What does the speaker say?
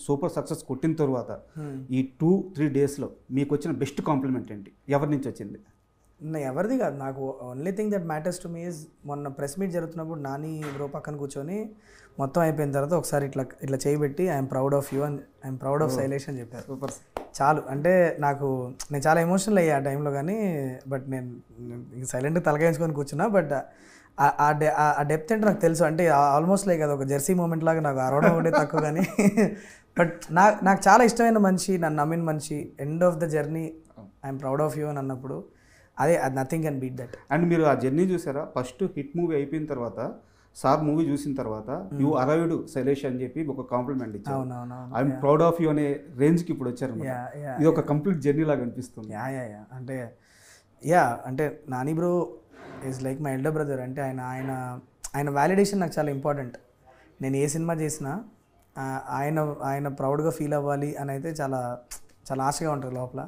Super success కొట్టిన తర్వాత ఈ 2-3 డేస్లో మీకు వచ్చిన బెస్ట్ కాంప్లిమెంట్ ఏంటి, ఎవరి నుంచి వచ్చింది? ఎవరిది కాదు, నాకు only thing that matters to me is మొన్న ప్రెస్ మీట్ జరుగుతున్నప్పుడు నాని బ్రో పక్కన కూర్చొని మొత్తం అయిపోయిన తర్వాత ఒకసారి ఇట్లా ఇట్లా చేయబెట్టి I'm proud of you and I'm proud of Shailesh అని చెప్పారు. సూపర్. చాలు. అంటే నేను చాలా ఎమోషనల్ అయ్యా ఆ టైంలో, కానీ బట్ నేను సైలెంట్గా తలకాయించుకొని కూర్చున్నా. బట్ ఆ డెప్త్ అంటే నాకు తెలుసు. అంటే ఆల్మోస్ట్ లైక్ అది ఒక జెర్సీ మూమెంట్ లాగా నాకు అరవడం ఒకటే తక్కువ, కానీ బట్ నాకు చాలా ఇష్టమైన మనిషి, నన్ను నమ్మిన మనిషి, end of the journey I'm proud of you అని అన్నప్పుడు అది nothing can beat that. And మీరు ఆ జర్నీ చూసారా? ఫస్ట్ హిట్ మూవీ అయిపోయిన తర్వాత, సార్ మూవీ చూసిన తర్వాత యూ అరైవ్డ్ శైలేష్ అని చెప్పి ఒక కాంప్లిమెంట్ ఇచ్చారు. అవునవును. ఐఎమ్ ప్రౌడ్ ఆఫ్ యూ అనే రేంజ్కి ఇప్పుడు వచ్చారు. ఇది ఒక కంప్లీట్ జర్నీ లాగా అనిపిస్తుంది. అంటే Nani bro is like my elder brother. అంటే ఆయన వ్యాలిడేషన్ నాకు చాలా ఇంపార్టెంట్. నేను ఏ సినిమా చేసినా ఆయన ప్రౌడ్గా ఫీల్ అవ్వాలి అని అయితే చాలా చాలా ఆశగా ఉంటుంది లోపల.